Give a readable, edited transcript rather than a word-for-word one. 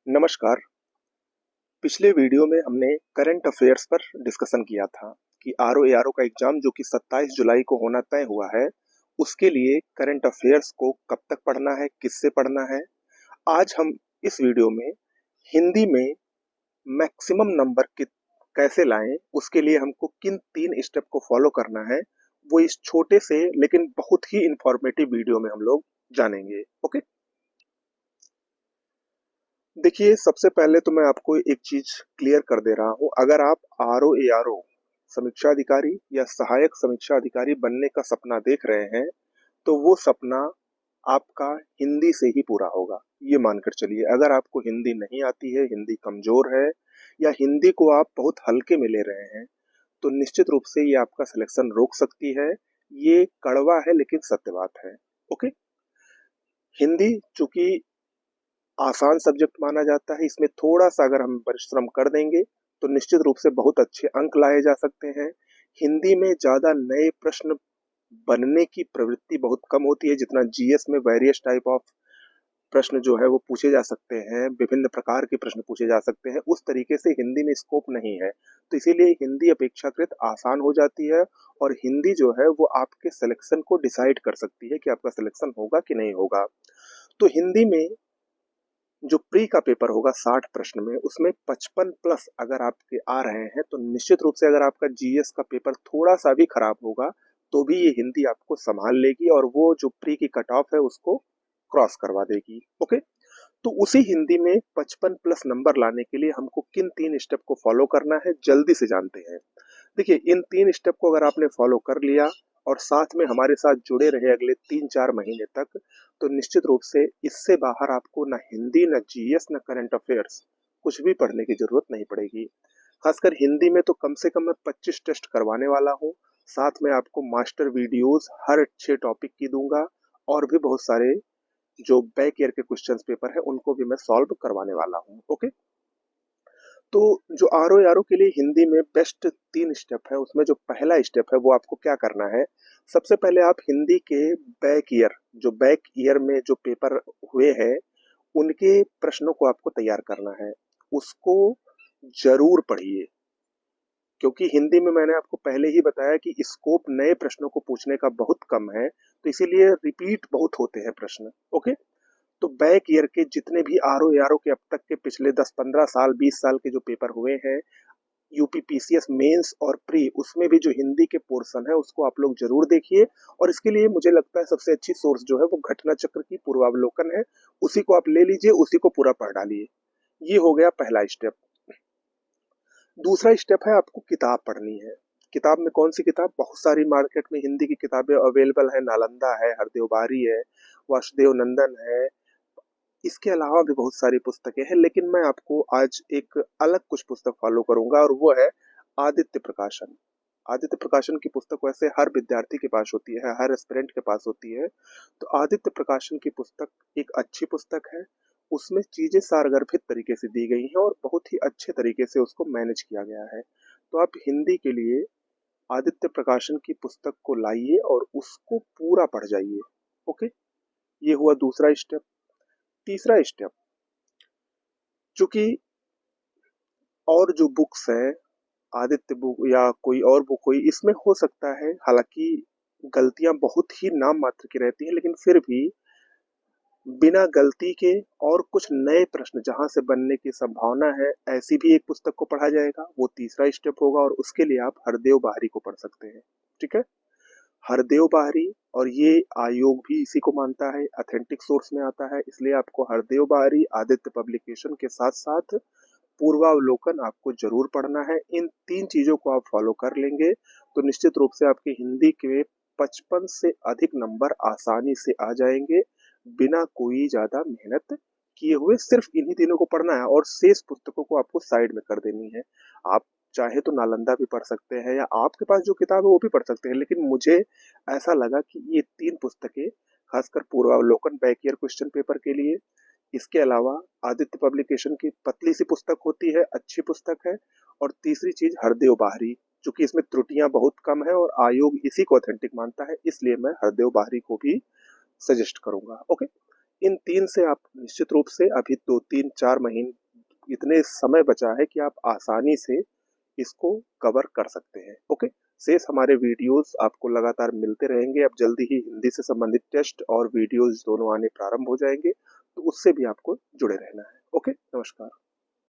नमस्कार। पिछले वीडियो में हमने करंट अफेयर्स पर डिस्कशन किया था कि आरओ का एग्जाम जो कि 27 जुलाई को होना तय हुआ है, उसके लिए करंट अफेयर्स को कब तक पढ़ना है, किससे पढ़ना है। आज हम इस वीडियो में हिंदी में मैक्सिमम नंबर कैसे लाएं, उसके लिए हमको किन 3 स्टेप को फॉलो करना है, वो इस छोटे से लेकिन बहुत ही इंफॉर्मेटिव वीडियो में हम लोग जानेंगे। ओके, देखिए, सबसे पहले तो मैं आपको एक चीज क्लियर कर दे रहा हूँ। अगर आप आरओ समीक्षा अधिकारी या सहायक समीक्षा अधिकारी बनने का सपना देख रहे हैं, तो वो सपना आपका हिंदी से ही पूरा होगा, ये मानकर चलिए। अगर आपको हिंदी नहीं आती है, हिंदी कमजोर है, या हिंदी को आप बहुत हल्के में ले रहे हैं, तो निश्चित रूप से ये आपका सिलेक्शन रोक सकती है। ये कड़वा है लेकिन सत्य बात है। ओके, हिंदी चूंकि आसान सब्जेक्ट माना जाता है, इसमें थोड़ा-सा अगर हम परिश्रम कर देंगे, तो निश्चित रूप से बहुत अच्छे अंक लाए जा सकते हैं। हिंदी में ज़्यादा नए प्रश्न बनने की प्रवृत्ति बहुत कम होती है, जितना जीएस में वेरियस टाइप ऑफ प्रश्न जो है वो पूछे जा सकते हैं, विभिन्न प्रकार के प्रश्न पूछे जा सकते हैं, उस तरीके से हिंदी में स्कोप नहीं है। तो इसीलिए हिंदी अपेक्षाकृत आसान हो जाती है, और हिंदी जो है वो आपके सिलेक्शन को डिसाइड कर सकती है कि आपका सिलेक्शन होगा कि नहीं होगा। तो हिंदी में जो प्री का पेपर होगा 60 प्रश्न में, उसमें 55 प्लस अगर आपके आ रहे हैं, तो निश्चित रूप से अगर आपका जीएस का पेपर थोड़ा सा भी खराब होगा, तो भी ये हिंदी आपको संभाल लेगी और वो जो प्री की कट ऑफ है उसको क्रॉस करवा देगी। ओके, तो उसी हिंदी में 55 प्लस नंबर लाने के लिए हमको किन 3 स्टेप को फॉलो करना है, जल्दी से जानते हैं। देखिए, इन 3 स्टेप को अगर आपने फॉलो कर लिया और साथ में हमारे साथ जुड़े रहे अगले 3-4 महीने तक, तो निश्चित रूप से इससे बाहर आपको ना हिंदी, ना जीएस, ना करंट अफेयर्स कुछ भी पढ़ने की जरूरत नहीं पड़ेगी। खासकर हिंदी में तो कम से कम मैं 25 टेस्ट करवाने वाला हूँ। साथ में आपको मास्टर वीडियोस हर 6 टॉपिक की दूंगा, और भी बहुत सारे जो बैक ईयर के क्वेश्चन पेपर है उनको भी मैं सॉल्व करवाने वाला हूँ। ओके, तो जो आरओ के लिए हिंदी में बेस्ट 3 स्टेप है, उसमें जो पहला स्टेप है वो आपको क्या करना है। सबसे पहले आप हिंदी के बैक ईयर में जो पेपर हुए हैं, उनके प्रश्नों को आपको तैयार करना है। उसको जरूर पढ़िए, क्योंकि हिंदी में मैंने आपको पहले ही बताया कि स्कोप नए प्रश्नों को पूछने का बहुत कम है, तो इसीलिए रिपीट बहुत होते हैं प्रश्न। ओके, तो बैक ईयर के जितने भी आरओ के अब तक के पिछले 10-15 साल 20 साल के जो पेपर हुए हैं, यूपी पीसीएस मेंस और प्री, उसमें भी जो हिंदी के पोर्शन है उसको आप लोग जरूर देखिए। और इसके लिए मुझे लगता है सबसे अच्छी सोर्स जो है वो घटना चक्र की पूर्वावलोकन है, उसी को आप ले लीजिए, उसी को पूरा पढ़ डालिए। ये हो गया पहला स्टेप। दूसरा स्टेप है आपको किताब पढ़नी है। किताब में कौन सी किताब? बहुत सारी मार्केट में हिंदी की किताबें अवेलेबल है। नालंदा है, हरदेव बारी है, वासुदेव नंदन है, इसके अलावा भी बहुत सारी पुस्तकें हैं। लेकिन मैं आपको आज एक अलग कुछ पुस्तक फॉलो करूंगा, और वो है आदित्य प्रकाशन। आदित्य प्रकाशन की पुस्तक वैसे हर विद्यार्थी के पास होती है, हर एस्पिरेंट के पास होती है। तो आदित्य प्रकाशन की पुस्तक एक अच्छी पुस्तक है। उसमें चीजें सारगर्भित तरीके से दी गई हैं और बहुत ही अच्छे तरीके से उसको मैनेज किया गया है। तो आप हिंदी के लिए आदित्य प्रकाशन की पुस्तक को लाइए और उसको पूरा पढ़ जाइए। ओके, ये हुआ दूसरा स्टेप। तीसरा स्टेप, चूंकि और जो बुक्स है, आदित्य बुक या कोई और बुक हुई, इसमें हो सकता है हालांकि गलतियां बहुत ही नाम मात्र की रहती हैं, लेकिन फिर भी बिना गलती के और कुछ नए प्रश्न जहां से बनने की संभावना है, ऐसी भी एक पुस्तक को पढ़ा जाएगा। वो तीसरा स्टेप होगा, और उसके लिए आप हरदेव बाहरी को पढ़ सकते हैं। ठीक है, हरदेव बाहरी, और ये आयोग भी इसी को मानता है, अथेंटिक सोर्स में आता है, इसलिए आपको हरदेव बाहरी आदित्य पब्लिकेशन के साथ साथ पूर्वावलोकन आपको जरूर पढ़ना है। इन 3 चीजों को आप फॉलो कर लेंगे, तो निश्चित रूप से आपके हिंदी के 55 से अधिक नंबर आसानी से आ जाएंगे, बिना कोई ज्यादा मेहनत किए हुए। सिर्फ इन्हीं तीनों को पढ़ना है, और शेष पुस्तकों को आपको साइड में कर देनी है। आप चाहे तो नालंदा भी पढ़ सकते हैं, या आपके पास जो किताब है वो भी पढ़ सकते हैं, लेकिन मुझे ऐसा लगा कि ये 3 पुस्तकें, खासकर पूर्वावलोकन बैक ईयर क्वेश्चन पेपर के लिए, इसके अलावा आदित्य पब्लिकेशन की पतली सी पुस्तक होती है, अच्छी पुस्तक है, और तीसरी चीज हरदेव बाहरी, चूंकि इसमें त्रुटियां बहुत कम है और आयोग इसी को ऑथेंटिक मानता है, इसलिए मैं हरदेव बाहरी को भी सजेस्ट करूंगा। ओके, इन 3 से आप निश्चित रूप से अभी 2, 3, 4 महीने इतने समय बचा है कि आप आसानी से इसको कवर कर सकते हैं। ओके, शेष हमारे वीडियोस आपको लगातार मिलते रहेंगे। अब जल्दी ही हिंदी से संबंधित टेस्ट और वीडियोस दोनों आने प्रारंभ हो जाएंगे, तो उससे भी आपको जुड़े रहना है। ओके, नमस्कार।